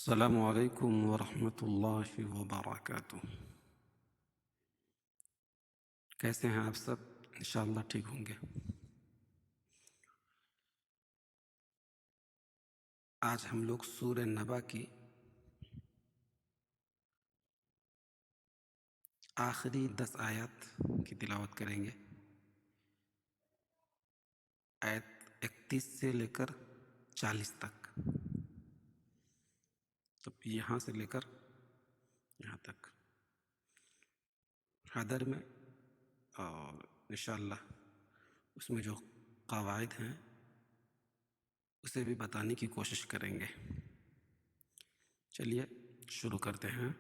السلام علیکم ورحمۃ اللہ وبرکاتہ۔ کیسے ہیں آپ سب؟ انشاءاللہ ٹھیک ہوں گے۔ آج ہم لوگ سورہ نبا کی آخری 10 آیات کی تلاوت کریں گے، آیت 31 سے لے کر 40 تک، تب یہاں سے لے کر یہاں تک حدر میں، اور انشاءاللہ اس میں جو قواعد ہیں اسے بھی بتانے کی کوشش کریں گے۔ چلیے شروع کرتے ہیں۔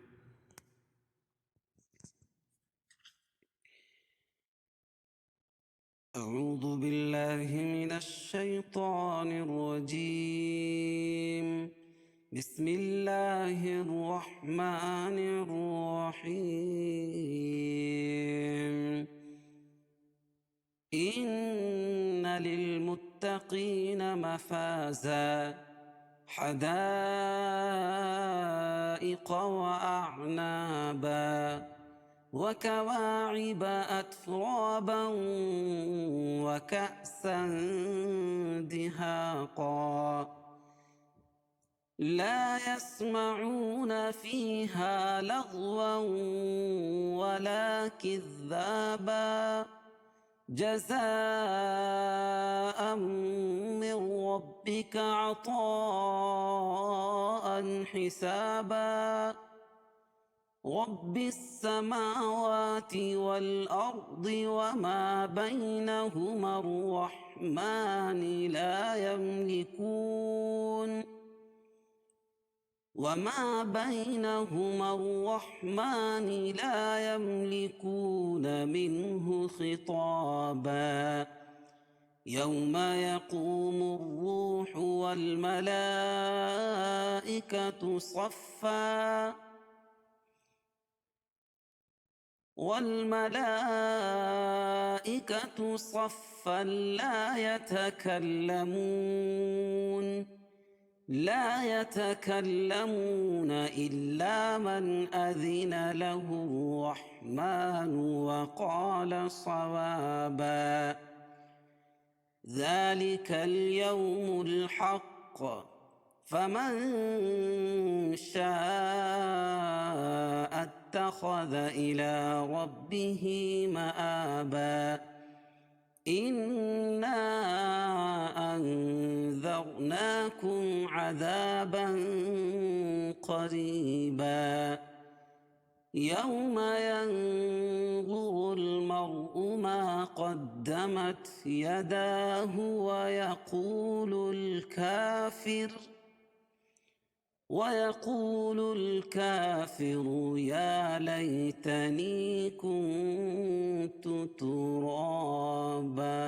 اعوذ باللہ من الشیطان الرجیم، بسم اللہ الرحمن الرحیم۔ ان للمتقین مفازا حدائق واعنابا وكواعب أترابا وكأسا دهاقا لا يسمعون فيها لغوا ولا كذابا جزاء من ربك عطاء حسابا رب السماوات والأرض وما بينهما الرحمن لا يملكون منه خطابا يوم يقوم الروح والملائكة صفا لا يتكلمون إلا من أذن له الرحمن وقال صوابا ذلك اليوم الحق فمن شاء اتخذ إلى ربه مآبا إنا أنذرناكم عذابا قريبا يوم ينظر المرء ما قدمت يداه ويقول الكافر يا ليتني كنت ترابا۔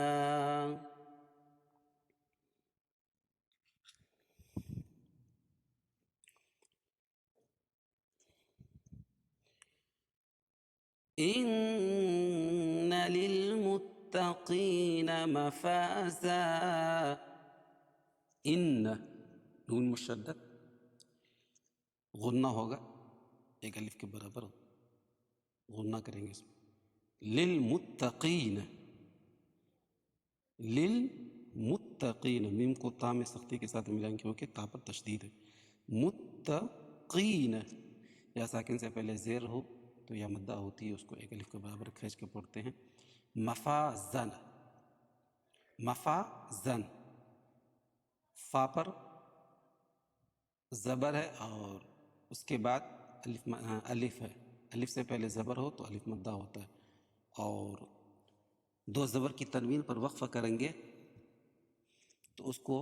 ان للمتقین مفازا، ان نون مشدد غنہ ہوگا، ایک الف کے برابر غنہ کریں گے اس میں، للمتقین، للمتقین، میم کو تا میں سختی کے ساتھ ملائیں گے کیونکہ تا پر تشدید ہے۔ متقین، یا ساکن سے پہلے زیر ہو تو یا مدہ ہوتی ہے، اس کو ایک الف کے برابر کھینچ کے پڑھتے ہیں۔ مفازن، مفازن، فا پر زبر ہے اور اس کے بعد الف ہے، الف سے پہلے زبر ہو تو الف مدہ ہوتا ہے، اور دو زبر کی تنوین پر وقفہ کریں گے تو اس کو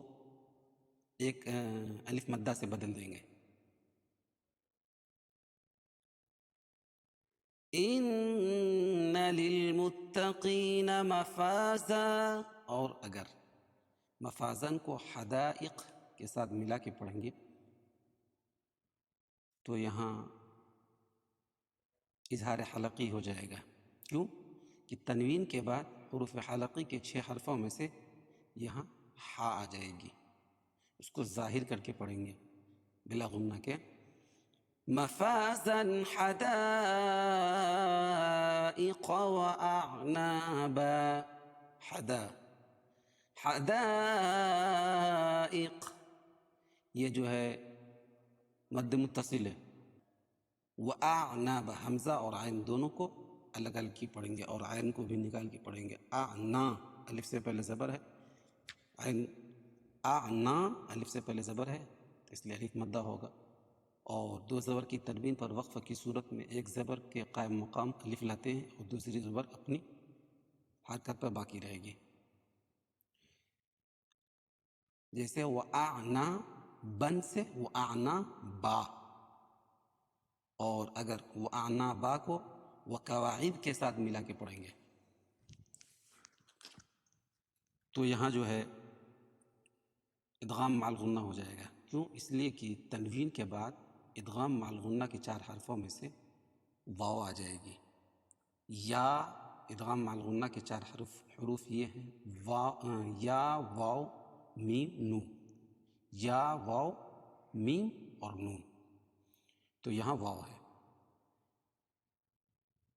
ایک الف مدہ سے بدل دیں گے۔ ان للمتقین مفازا، اور اگر مفازن کو حدائق کے ساتھ ملا کے پڑھیں گے تو یہاں اظہار حلقی ہو جائے گا۔ کیوں کہ تنوین کے بعد حروف حلقی کے 6 حرفوں میں سے یہاں ہا آ جائے گی، اس کو ظاہر کر کے پڑھیں گے۔ بلا غنہ کے، مفازا حدائق وأعنابا، حدائق یہ جو ہے مد متصل ہے، وأعنابا حمزہ اور عین دونوں کو الگ الگ کی پڑھیں گے اور عین کو بھی نکال کے پڑھیں گے. اعنا الف سے پہلے زبر ہے، عین اعنا الف سے پہلے زبر ہے تو اس لیے الف مدہ ہوگا. اور دو زبر کی تنوین پر وقف کی صورت میں ایک زبر کے قائم مقام الف لاتے ہیں اور دوسری زبر اپنی حرکت پر باقی رہے گی. جیسے وَأَعْنَا بن سے وَأَعْنَا با، اور اگر وَأَعْنَا با کو وَكَوَاعِب کے ساتھ ملا کے پڑھیں گے تو یہاں جو ہے ادغام مع الغنہ ہو جائے گا. کیوں؟ اس لیے کہ تنوین کے بعد ادغام مع الغنہ کے 4 حرفوں میں سے واو آ جائے گی. یا ادغام مع الغنہ کے 4 حروف یہ ہیں یا واو میم نون، یا واو میم اور نون، تو یہاں واو ہے.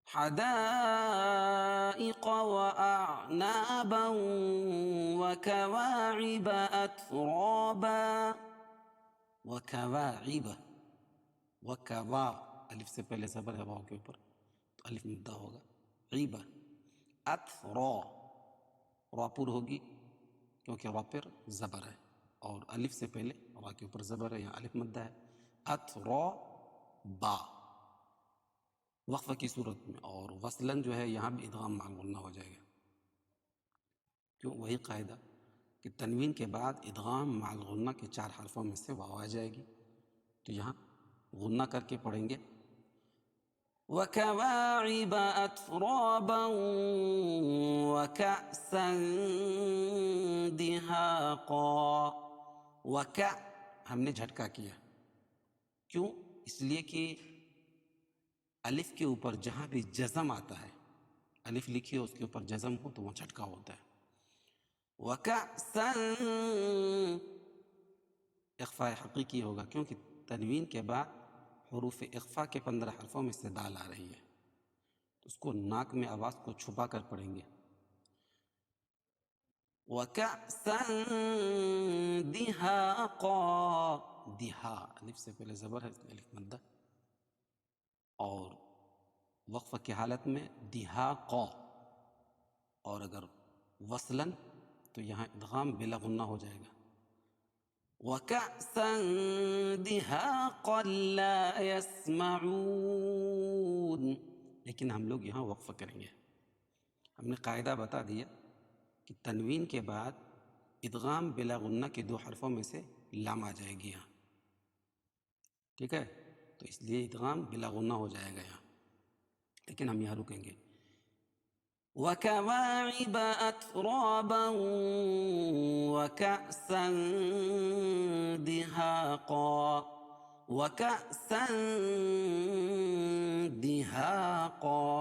حدائق وأعنابا وكواعب أترابا، وكواعب، وكوا الف سے پہلے زبر ہے واو کے اوپر تو الف مدہ ہوگا. عیبہ اترا، را پر ہوگی کیونکہ را پر زبر ہے اور الف سے پہلے را کے اوپر زبر ہے، یہاں الف مدہ ہے. اترا با وقفہ کی صورت میں، اور وصلاً جو ہے یہاں بھی ادغام مع الغنہ ہو جائے گا. کیوں؟ وہی قاعدہ کہ تنوین کے بعد ادغام مع الغنہ کے 4 حرفوں میں سے واو آ جائے گی تو یہاں غنہ کر کے پڑھیں گے. وَكَوَاعِبَ أَتْرَابًا وَكَأْسًا دِهَاقًا. ہم نے جھٹکا کیا. کیوں؟ اس لیے کہ الف کے اوپر جہاں بھی جزم آتا ہے، الف لکھی ہو اس کے اوپر جزم ہو تو وہ جھٹکا ہوتا ہے. وَكَأْسًا اخفاء حقیقی ہوگا کیونکہ تنوین کے بعد حروف اخفاء کے 15 حرفوں میں سے دال آ رہی ہے تو اس کو ناک میں آواز کو چھپا کر پڑھیں گے. وَكَأْسًا دِهَاقًا، دہا الف سے پہلے زبر ہے الف مدہ، اور وقفہ کی حالت میں دہاقا، اور اگر وصلاً تو یہاں ادغام بلا غنہ ہو جائے گا. وَكَأْسًا دِهَاقًا لَا يَسْمَعُونَ، لیکن ہم لوگ یہاں وقفہ کریں گے. ہم نے قاعدہ بتا دیا کہ تنوین کے بعد ادغام بلا غنہ کے 2 حرفوں میں سے لام آ جائے گی یہاں، ٹھیک ہے؟ تو اس لیے ادغام بلا غنہ ہو جائے گا یہاں، لیکن ہم یہاں رکیں گے. وَكَوَاعِبَ أَتْرَابًا وَكَأْسًا دِهَاقًا، وَكَأْسًا دِهَاقًا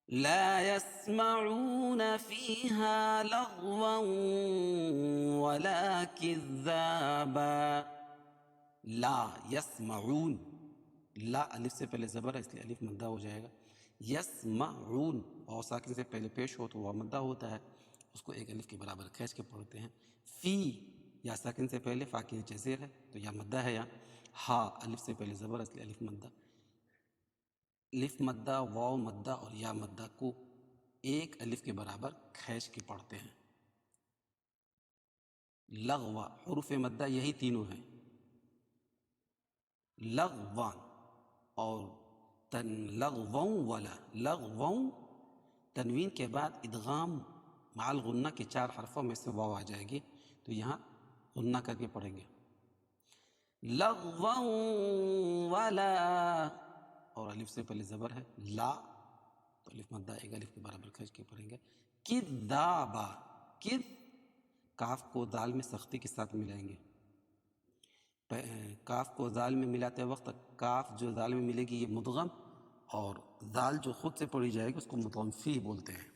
لَا يَسْمَعُونَ فِيهَا لَغْوًا وَلَا كِذَّابًا. لا يسمعون، لا الف سے پہلے زبر ہے اس لیے الف مدہ ہو جائے گا. یسمعون اور ساکن سے پہلے پیش ہو تو وہ مدہ ہوتا ہے، اس کو ایک الف کے برابر کھینچ کے پڑھتے ہیں. فی یا ساکن سے پہلے فا کے نیچے زیر ہے تو یا مدہ ہے. یہاں ہا الف سے پہلے زبر ہے اس لیے الف مدہ. الف مدہ، واو مدہ اور یا مدہ کو ایک الف کے برابر کھینچ کے پڑھتے ہیں. لغو حروف مدہ یہی تینوں ہیں، لغوان اور لغووں والا. لغووں تنوین کے بعد ادغام مع الغنہ کے 4 حرفوں میں سے واو آ جائے گی تو یہاں غنہ کر کے پڑھیں گے. لغووں ولا، اور الف سے پہلے زبر ہے لا تو الف مدہ ایک الف کے برابر کھینچ کے پڑھیں گے. کذابا، کذ کاف کو دال میں سختی کے ساتھ ملائیں گے. کاف کو دال میں ملاتے وقت کاف جو دال میں ملے گی یہ مدغم، اور دال جو خود سے پڑھی جائے گی اس کو مدغم فی بولتے ہیں.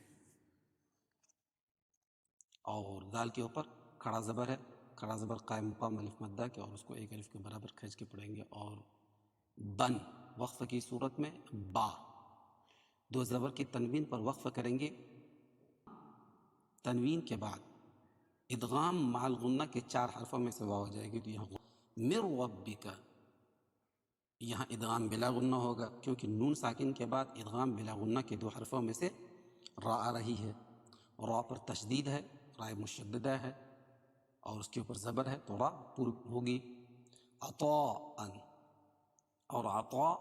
اور دال کے اوپر کھڑا زبر ہے کھڑا زبر قائم مقام الف مدہ کے، اور اس کو ایک الف کے برابر کھینچ کے پڑھیں گے. اور بن وقف کی صورت میں با، دو زبر کی تنوین پر وقف کریں گے. تنوین کے بعد ادغام مع الغنہ کے 4 حرفوں میں سے واو ہو جائے گی. تو یہاں مر ربک، یہاں ادغام بلا غنہ ہوگا کیونکہ نون ساکن کے بعد ادغام بلا غنہ کے 2 حرفوں میں سے را آ رہی ہے. را پر تشدید ہے، رائے مشددہ ہے، اور اس کے اوپر زبر ہے تو را پر ہوگی. عطاء، اور عطاء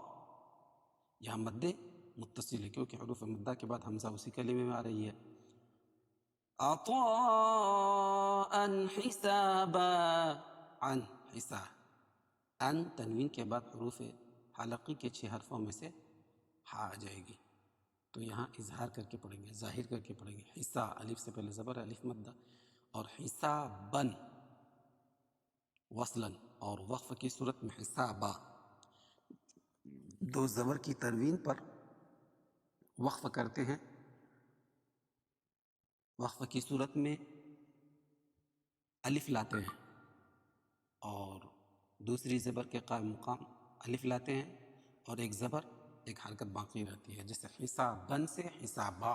یہاں مد متصل ہے کیونکہ حروف مدہ کے بعد حمزہ اسی کلمے میں آ رہی ہے. عطاء حسابا، عن حساب، ان تنوین کے بعد حروف حلقی کے 6 حرفوں میں سے ہا آ جائے گی. تو یہاں اظہار کر کے پڑھیں گے، ظاہر کر کے پڑھیں گے. حسا الف سے پہلے زبر ہے، الف مدہ. اور حسابن وصلاً، اور وقف کی صورت میں حسابا، 2 زبر کی تنوین پر وقف کرتے ہیں. وقف کی صورت میں الف لاتے ہیں اور دوسری زبر کے قائم مقام الف لاتے ہیں، اور ایک زبر ایک حرکت باقی رہتی ہے، جیسے حسابن سے حسابا.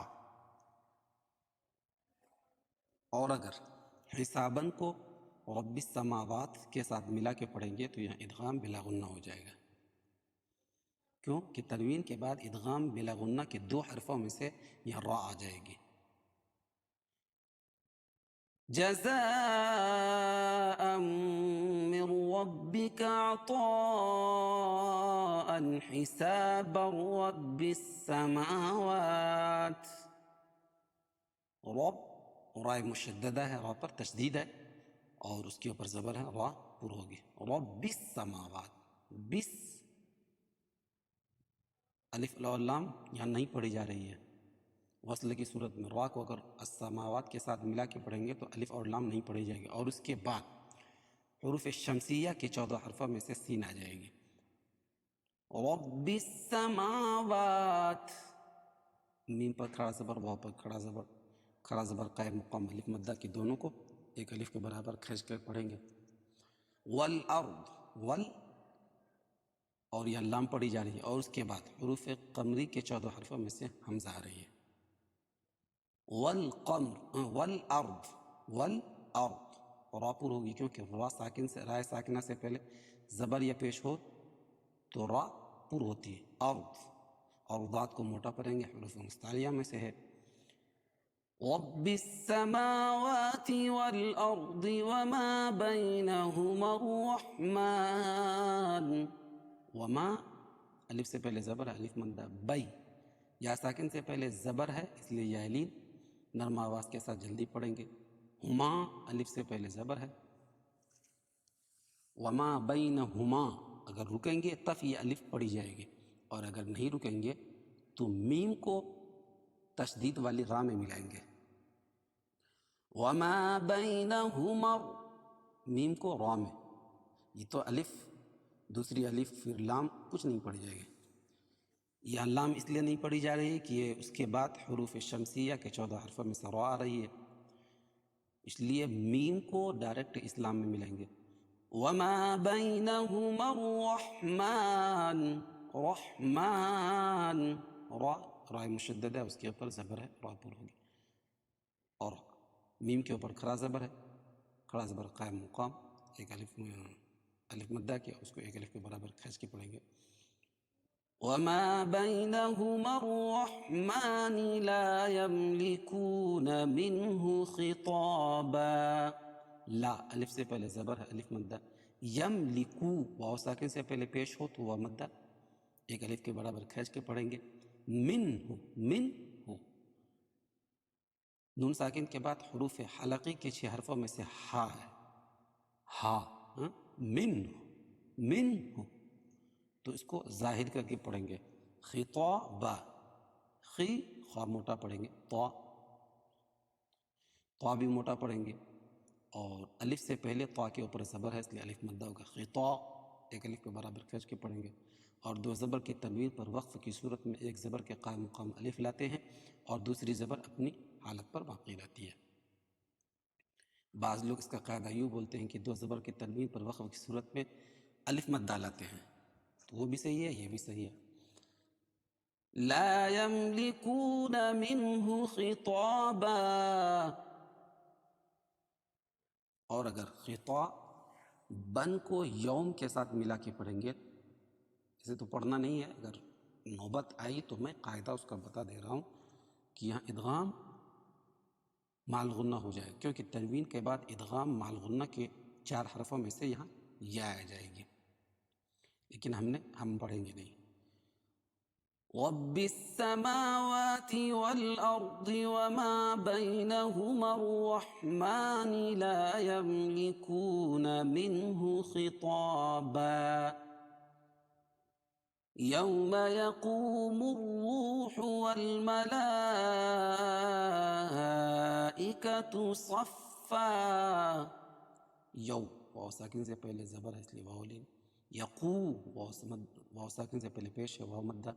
اور اگر حسابن کو رب السماوات کے ساتھ ملا کے پڑھیں گے تو یہاں ادغام بلا غنہ ہو جائے گا، کیوں کہ تنوین کے بعد ادغام بلا غنہ کے 2 حرفوں میں سے یہاں را آ جائے گی. جزاء من ربك عطاء حسابا رب السماوات. رب رائے مشددہ ہے، را پر تشدید ہے، اور اس کے اوپر زبر ہے، را پر ہوگی. رب السماوات، بس الف لام یہاں نہیں پڑھی جا رہی ہے. وصل کی صورت میں را کو اگر السماوات کے ساتھ ملا کے پڑھیں گے تو الف اور لام نہیں پڑھی جائے گی، اور اس کے بعد حروف شمسیہ کے 14 حرفوں میں سے سین آ جائے گی. رب السماوات، میم پر کھڑا زبر، واو پر کھڑا زبر، کھڑا زبر قائم مقام الف مدہ کی دونوں کو ایک الف کے برابر کھینچ کر پڑھیں گے. والارض، ول اور یہ لام پڑھی جا رہی ہے، اور اس کے بعد حروف قمری کے 14 حرفوں میں سے حمزہ آ رہی ہے. والقمر، والارض، والارض را پر ہوگی کیونکہ را ساکن سے، رائے ساکنہ سے پہلے زبر یا پیش ہو تو را پر ہوتی ہے. ارض، اور ضاد کو موٹا پڑھیں گے، حروف مستعلیہ میں سے ہے. رب السماوات والارض وما بینہما الرحمن. وما الف سے پہلے زبر ہے، الف مدہ. بئی یا ساکن سے پہلے زبر ہے اس لیے یا لین نرم آواز کے ساتھ جلدی پڑھیں گے. ہما الف سے پہلے زبر ہے. وما بینہما اگر رکیں گے تب یہ الف پڑھی جائے گی، اور اگر نہیں رکیں گے تو میم کو تشدید والی را میں ملائیں گے. وما بینہما، میم کو را میں، یہ تو الف دوسری الف پھر لام کچھ نہیں پڑھی جائے گی. یہ لام اس لیے نہیں پڑھی جا رہی کہ یہ اس کے بعد حروف شمسیہ کے 14 حرفوں میں سے را آ رہی ہے، اس لیے میم کو ڈائریکٹ اسلام میں ملیں گے. وما بینہما الرحمن، رحمان، را رائے مشدد ہے، اس کے اوپر زبر ہے، را پر ہوگی. اور میم کے اوپر کھڑا زبر ہے، کھڑا زبر قائم مقام ایک الف مدہ کیا، اس کو ایک الف کے برابر کھینچ کے پڑھیں گے. وما بینہما الرحمن لا یملکون منہ خطابا. لا الف سے پہلے زبر ہے، الف مدہ. یملکو واو ساکن سے پہلے پیش ہو تو وہ مدہ ایک الف کے برابر کھینچ کے پڑھیں گے. من ہو، من ہو، نون ساکن کے بعد حروف حلقی کے 6 حرفوں میں سے ہا ہے، ہا، من ہو، من ہو، تو اس کو ظاہر کر کے پڑھیں گے. خطابا، خی خوا موٹا پڑھیں گے، طا بھی موٹا پڑھیں گے، اور الف سے پہلے طا کے اوپر زبر ہے اس لیے الف مدہ ہوگا. خطا ایک الف کے برابر کھینچ کے پڑھیں گے، اور 2 زبر کی تنوین پر وقف کی صورت میں ایک زبر کے قائم مقام الف لاتے ہیں اور دوسری زبر اپنی حالت پر باقی رہتی ہے. بعض لوگ اس کا قاعدہ یوں بولتے ہیں کہ دو زبر کے تنوین پر وقف کی صورت میں الف مد ڈالاتے ہیں، تو وہ بھی صحیح ہے، یہ بھی صحیح ہے. لا يملكون منه خطابا، اور اگر خطاب بن کو یوم کے ساتھ ملا کے پڑھیں گے، اسے تو پڑھنا نہیں ہے، اگر نوبت آئی تو میں قاعدہ اس کا بتا دے رہا ہوں کہ یہاں ادغام مال غنہ ہو جائے، کیونکہ تنوین کے بعد ادغام مال غنہ کے 4 حرفوں میں سے یہاں یا آ جائے گی، لیکن ہم پڑھیں گے نہیں. رب السماوات والأرض وما بينهما الرحمن لا يملكون منه خطابا يوم يقوم الروح والملائكة صفا. یو واو ساکن سے پہلے زبر ہے اس لیے واو لین. یقو واو ساکن سے پہلے پیش ہے واو مدہ.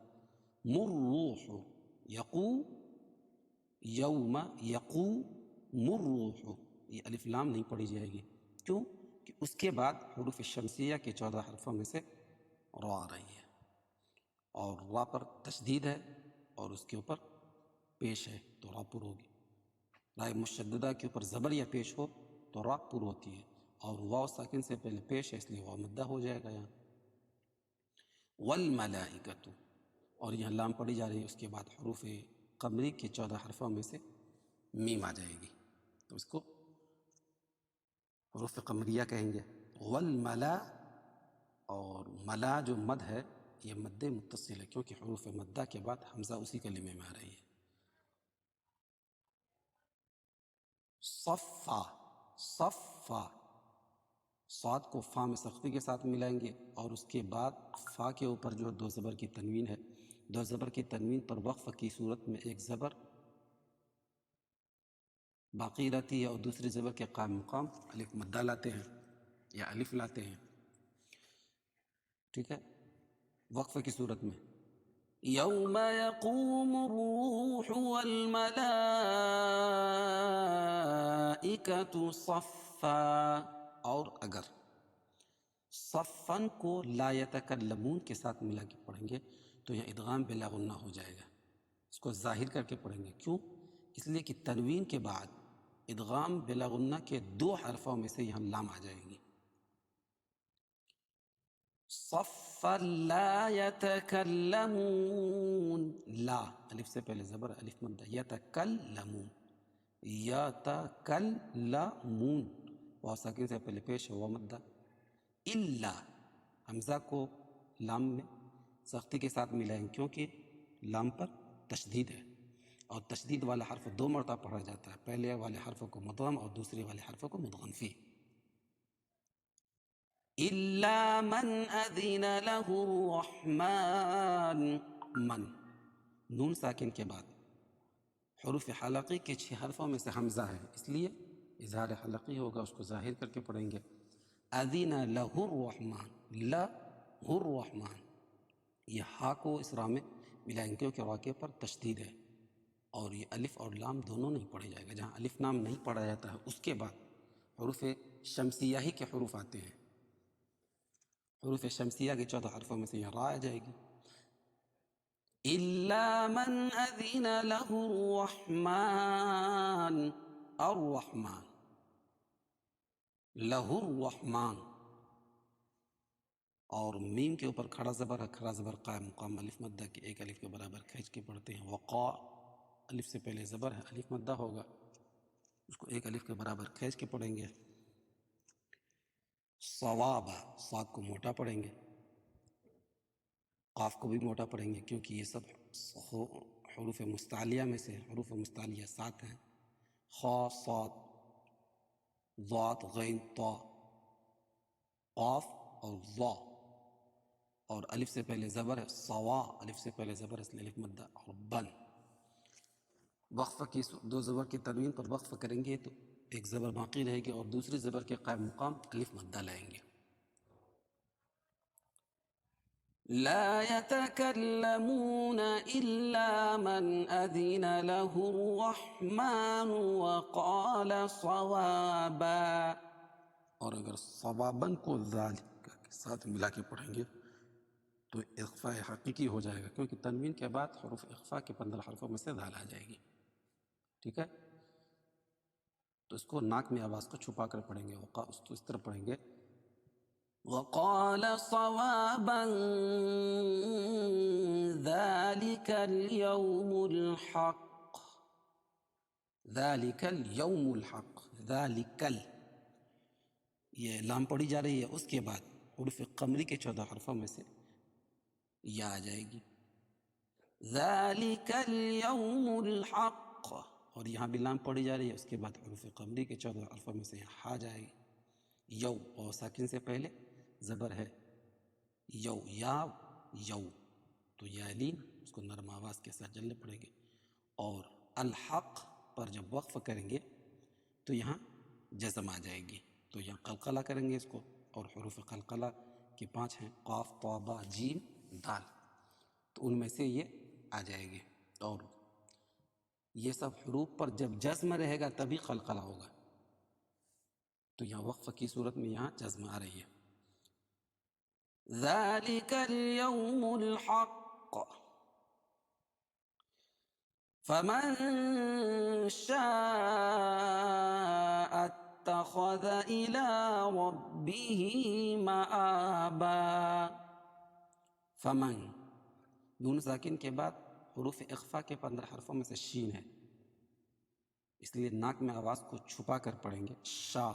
مروح یقو یوم یقو مروح، یہ الف لام نہیں پڑھی جائے گی. کیوں؟ کہ اس کے بعد حروف شمسیہ کے 14 حرفوں میں سے را آ رہی ہے، اور را پر تشدید ہے اور اس کے اوپر پیش ہے تو را پر ہوگی. رائے مشددہ کے اوپر زبر یا پیش ہو تو را پر ہوتی ہے، اور واو ساکن سے پہلے پیش ہے اس لیے واو مدہ ہو جائے گا یہاں. والملائکۃ، اور یہاں لام پڑھی جا رہی ہے، اس کے بعد حروف قمری کے 14 حرفوں میں سے میم آ جائے گی، تو اس کو حروف قمریہ کہیں گے. والملا، اور ملا جو مد ہے یہ مد متصل ہے، کیونکہ حروف مدہ کے بعد حمزہ اسی کلمے میں آ رہی ہے. صفا، صفا، صاد کو فا میں سختی کے ساتھ ملائیں گے، اور اس کے بعد فا کے اوپر جو دو زبر کی تنوین ہے، دو زبر کی تنوین پر وقف کی صورت میں ایک زبر باقی رہتی ہے اور دوسری زبر کے قائم مقام الف مدہ لاتے ہیں یا الف لاتے ہیں. ٹھیک ہے، وقف کی صورت میں یوم یقوم الروح والملائکۃ صفا، اور اگر صفن کو لا یتکلمون کے ساتھ ملا کے پڑھیں گے تو یہ ادغام بلا غنہ ہو جائے گا. اس کو ظاہر کر کے پڑھیں گے. کیوں؟ اس لیے کہ تنوین کے بعد ادغام بلا غنہ کے 2 حرفوں میں سے یہاں لام آ جائے گی. صفا لا یتکلمون، لا الف سے پہلے زبر الف مدہ، یتکلمون، یتکلمون، واو ساکن سے پہلے پیش ہے واو مدہ. الا، حمزہ کو لام میں سختی کے ساتھ ملائیں کیونکہ لام پر تشدید ہے، اور تشدید والا حرف 2 مرتبہ پڑھا جاتا ہے، پہلے والے حرف کو مدغم اور دوسرے والے حرف کو مدغم فی. الا من اذن له الرحمن، من نون ساکن کے بعد حروف حلقی کے 6 حرفوں میں سے حمزہ ہے، اس لیے اظہار حلقی ہوگا، اس کو ظاہر کر کے پڑھیں گے. اذن لہ الرحمن، لہ الرحمن، یہ ہا کو اس را میں ملائیں کیونکہ واقع پر تشدید ہے، اور یہ الف اور لام دونوں نہیں پڑھے جائے گا. جہاں الف نام نہیں پڑھا جاتا ہے اس کے بعد حروف شمسیہ ہی کے حروف آتے ہیں، حروف شمسیہ کے 14 حرفوں میں سے یہ را آ جائے گی. الا من اذن له الرحمن، الرحمن، لہ الرحمن، اور میم کے اوپر کھڑا زبر ہے، کھڑا زبر قائم مقام الف مدہ کے 1 الف کے برابر کھینچ کے پڑھتے ہیں. وقا، الف سے پہلے زبر ہے، الف مدہ ہوگا، اس کو 1 الف کے برابر کھینچ کے پڑھیں گے. صوابا، صاد کو موٹا پڑھیں گے، قاف کو بھی موٹا پڑھیں گے، کیونکہ یہ سب حروف مستعلیہ میں سے حروف مستعلیہ 7 ہیں. خا، صاد، ضاد، غین، طا، قاف اور ضا، اور الف سے پہلے زبر ہے. صوا، الف سے پہلے زبر ہے اس لیے الف مدہ. اور بن، وقف کی 2 زبر کی تنوین پر وقف کریں گے تو ایک زبر باقی رہے گی اور دوسری زبر کے قائم مقام الف مدہ لائیں گے. لا يتكلمون إلا من أذن له الرحمن وقال صوابا. اور اگر صواباً کو ذالک کے ساتھ ملا کے پڑھیں گے تو اخفاء حقیقی ہو جائے گا، کیونکہ تنوین کے بعد حروف اخفاء کے 15 حرفوں میں سے ذال آ جائے گی. ٹھیک ہے، تو اس کو ناک میں آواز کو چھپا کر پڑھیں گے، اس کو اس طرح پڑھیں گے وقال صوابا ذلك اليوم الحق. ذلك اليوم الحق، ذلك یہ لام پڑھی جا رہی ہے، اس کے بعد حروف قمری کے 14 حرفوں میں سے یا آ جائے گی. ذلك اليوم الحق، اور یہاں بھی لام پڑھی جا رہی ہے، اس کے بعد حروف قمری کے 14 حرفوں میں سے یہاں آ جائے گی. یو، اور ساکن سے پہلے زبر ہے، یو یا یو، تو یالین اس کو نرم آواز کے ساتھ جلنے پڑیں گے. اور الحق پر جب وقف کریں گے تو یہاں جزم آ جائے گی، تو یہاں قلقلہ کریں گے اس کو، اور حروف قلقلہ کے 5 ہیں، قاف، طا، با، جیم، دال، تو ان میں سے یہ آ جائے گی. اور یہ سب حروف پر جب جزم رہے گا تبھی قلقلہ ہوگا، تو یہاں وقف کی صورت میں یہاں جزم آ رہی ہے. ذلك اليوم الحق فمن شاء اتخذ إلى ربه مآبا. فمن، نون ساکن کے بعد حروف اخفاء کے 15 حرفوں میں سے شین ہے، اس لیے ناک میں آواز کو چھپا کر پڑھیں گے. شا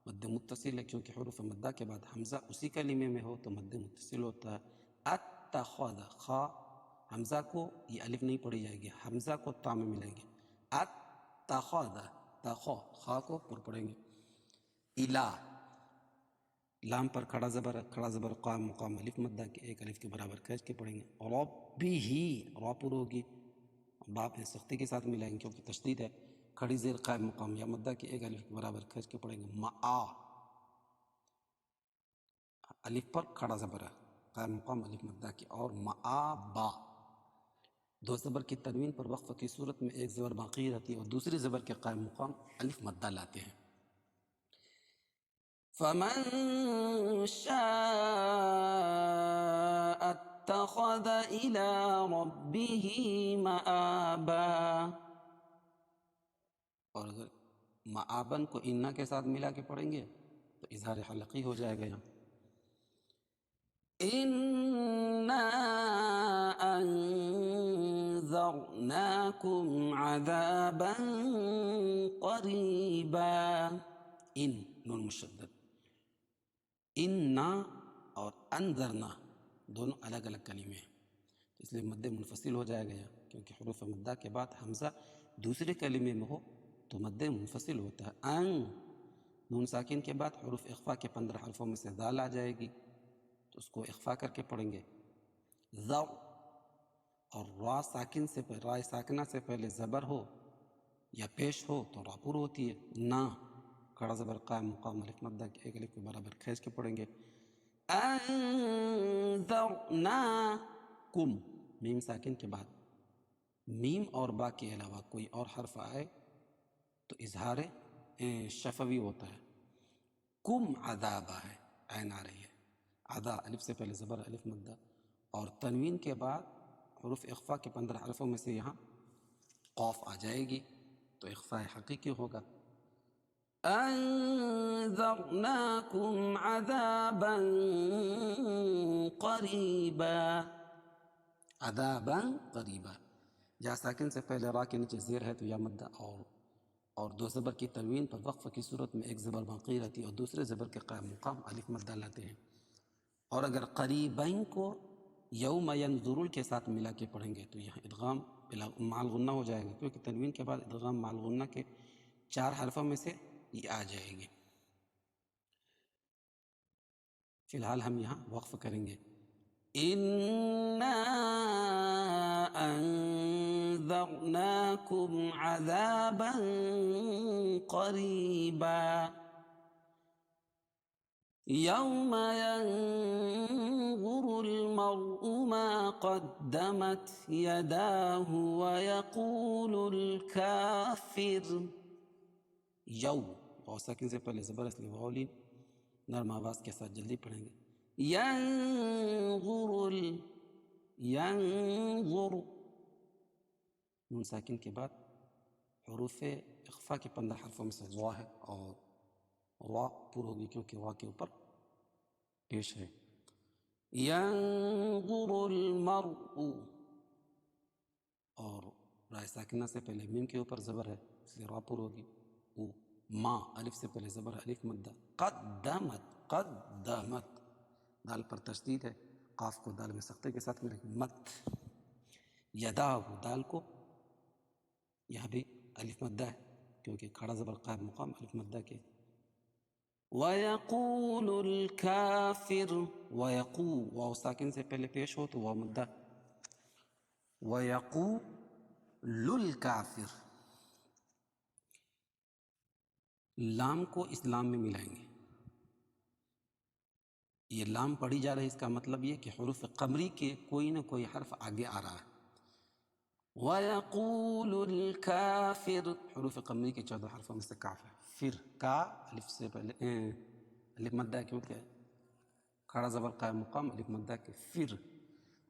مد متصل ہے، کیونکہ حروف مدہ کے بعد حمزہ اسی کلمے میں ہو تو مد متصل ہوتا ہے. اتخذ، خا حمزہ کو یہ الف نہیں پڑھی جائے گی، حمزہ کو تا میں ملیں گے. اتخذ، تخو، خا کو پر پڑھیں گے. الا، لام پر کھڑا زبر ہے، کھڑا زبر قائم مقام الف مدہ کے 1 الف کے برابر کھینچ کے پڑھیں گے. ربی ہی، را پر ہوگی، باپ میں سختی کے ساتھ ملائیں گے کیونکہ تشدید ہے. کھڑی زیر قائم مقام یا مدہ کے 1 الف کے برابر کھینچ کے پڑھیں گے. معا، الف پر کھڑا زبر ہے، قائم مقام الف مدہ کی. اور معابا، 2 زبر کی تنوین پر وقف کی صورت میں 1 زبر باقی رہتی ہے اور دوسری زبر کے قائم مقام الف مدہ لاتے ہیں. فمن شاء اتخذ إلى ربه مآبا. اور اگر معابن کو انا کے ساتھ ملا کے پڑھیں گے تو اظہار حلقی ہو جائے گا. یہاں انا انذرناکم عذابا قریبا. ان، نون مشدد، انا اور انذرنا دونوں الگ الگ کلمے ہیں، اس لیے مد منفصل ہو جائے گا کیونکہ حروف مدہ کے بعد حمزہ دوسرے کلمے میں ہو تو مد منفصل ہوتا ہے. ان، نون ساکن کے بعد حروف اخفاء کے 15 حرفوں میں سے دال آ جائے گی تو اس کو اخفاء کر کے پڑھیں گے. ذو، اور را ساکن سے را ساکنہ سے پہلے زبر ہو یا پیش ہو تو را پر ہوتی ہے. نا، کھڑا زبر قائم مقام الف مدہ کے 1 الف کے برابر کھینچ کے پڑھیں گے. انذرناکم، میم ساکن کے بعد میم اور با کے علاوہ کوئی اور حرف آئے تو اظہار شفوی ہوتا ہے. کم عذابا ہے، عین آ رہی ہے، عذا الف سے پہلے زبر الف مدہ، اور تنوین کے بعد حروف اخفاء کے 15 حرفوں میں سے یہاں قاف آ جائے گی تو اخفاء حقیقی ہوگا. انذرناکم عذابا قریبا. عذابا قریبا، یا ساکن سے پہلے را کے نیچے زیر ہے تو یا مدہ، اور 2 زبر کی تنوین پر وقف کی صورت میں 1 زبر باقی رہتی ہے اور دوسرے زبر کے قائم مقام الف مدہ لاتے ہیں. اور اگر قریبین کو یوم ینظرون کے ساتھ ملا کے پڑھیں گے تو یہاں ادغام مع الغنہ ہو جائے گا، کیونکہ تنوین کے بعد ادغام مع الغنہ کے 4 حرفوں میں سے یہ آ جائے گی. فی الحال ہم یہاں وقف کریں گے. انا انذرناکم عذابا قریبا. يوم ينظر المرء ما قدمت يداه ويقول الكافر یو اور ساکن سے پہلے زبر اس لیے واولین نرم آواز کے ساتھ جلدی پڑھیں گے ينظر نون ساکن کے بعد حروف اخفا کے 15 حرفوں میں سے وا ہے اور وا پر ہوگی کیونکہ وا کے اوپر پیش ہے ينظر المرء اور رائے ساکنہ سے پہلے میم کے اوپر زبر ہے اس لیے را پر ہوگی ما الف سے پہلے زبر الف مدہ قدمت دال پر تشدید ہے قاف کو دال میں سختی کے ساتھ ملے مت یداہ دال کو یہاں بھی الف مدہ ہے کیونکہ کھڑا زبر قائم مقام الف مدہ کے وَيَقُولُ الْكَافِرُ واو ساکن سے پہلے پیش ہو تو واو مدہ وَيَقُولُ الْكَافِرُ لام کو اس لام میں ملائیں گے یہ لام پڑھی جا رہی ہے اس کا مطلب یہ کہ حروف قمری کے کوئی نہ کوئی حرف آگے آ رہا ہے وَيَقُولُ الْكَافِرُ حروف قمری کے 14 حرفوں میں سے کاف ہے پھر کا الف سے پہلے الف مدہ کیونکہ کھڑا زبر قائم مقام الف مدہ کے پھر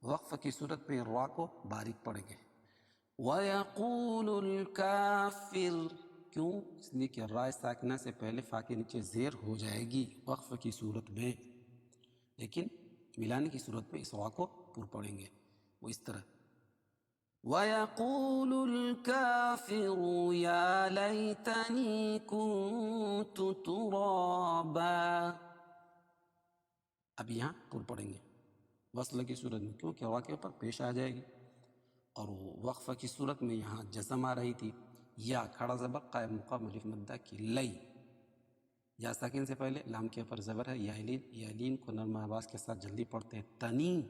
وقف کی صورت میں را کو باریک پڑھیں گے وَيَقُولُ الْكَافِرُ کیوں اس لیے کہ را ساکنہ سے پہلے فا کے نیچے زیر ہو جائے گی وقف کی صورت میں لیکن ملانے کی صورت میں اس را کو پر پڑھیں گے وہ اس طرح وَيَقُولُ الْكَافِرُ يَا لَيْتَنِي كُنتُ تُرَابًا اب یہاں پر پڑھیں گے وصل کی صورت میں کیونکہ را کے اوپر پیش آ جائے گی اور وقفہ کی صورت میں یہاں جزم آ رہی تھی یا کھڑا زبر قائم مقام الف مدہ کی لئی یا ساکن سے پہلے لام کے اوپر زبر ہے یالین کو نرم آواز کے ساتھ جلدی پڑھتے ہیں تنی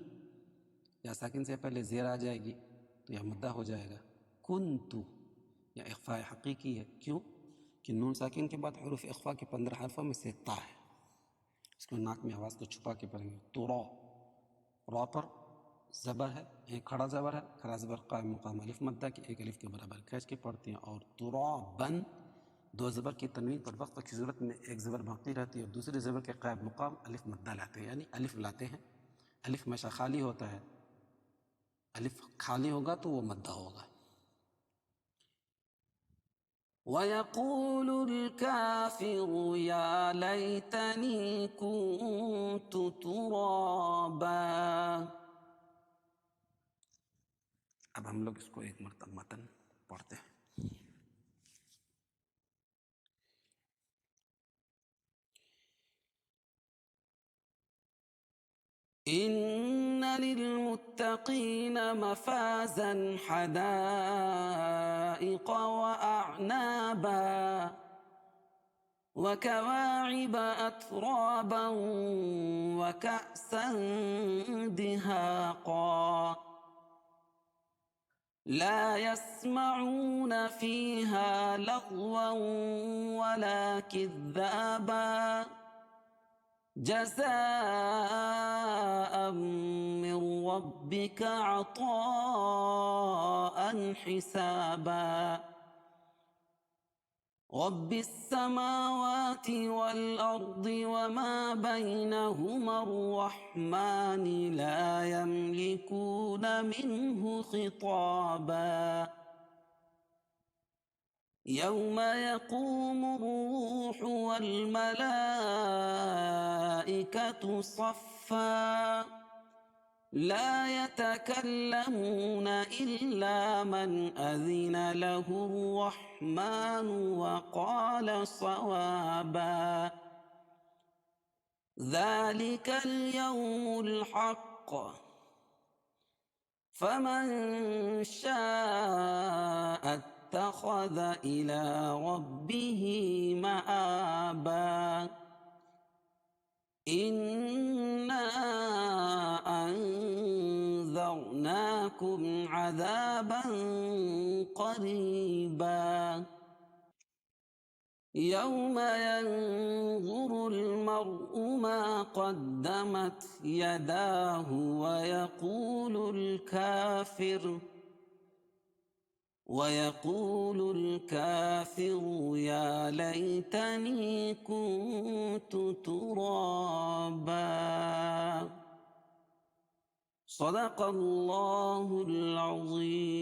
یا ساکن سے پہلے زیر آ جائے گی تو یہ مدہ ہو جائے گا کنتو یا اخفاء حقیقی ہے کیوں کہ نون ساکن کے بعد حروف اخفاء کے 15 حرفوں میں سے تا ہے اس کو ناک میں آواز کو چھپا کے پڑھیں گے تو را پر زبر ہے ایک کھڑا زبر ہے کھڑا زبر قائم مقام الف مدہ کے ایک الف کے برابر کھینچ کے پڑھتے ہیں اور ترابن دو زبر کی تنوین پر وقت کی صورت میں ایک زبر باقی رہتی ہے اور دوسرے زبر کے قائم مقام الف مدہ لاتے ہیں یعنی الف لاتے ہیں الف ہمیشہ خالی ہوتا ہے الف خالی ہوگا تو وہ مدہ ہوگا وَيَقُولُ الْكَافِرُ يَا لَيْتَنِي كُنتُ تُرَابًا اب ہم لوگ اس کو ایک مرتبہ متن پڑھتے ہیں إن للمتقين مفازا حدائق وأعنابا وكواعب أترابا وكأسا دهاقا لا يسمعون فيها لغوا ولا كذابا جزاء من ربك عطاء حسابا رب السماوات والأرض وما بينهما الرحمن لا يملكون منه خطابا يوم يقوم الروح والملائكة صفا لا يتكلمون إلا من أذن له الرحمن وقال صوابا ذلك اليوم الحق فمن شاء اتخذ إلى ربه مآبا إنا أنذرناكم عذابا قريبا يوم ينظر المرء المرء ما قدمت يداه ويقول الكافر يا ليتني كنت ترابا. صدق الله العظيم.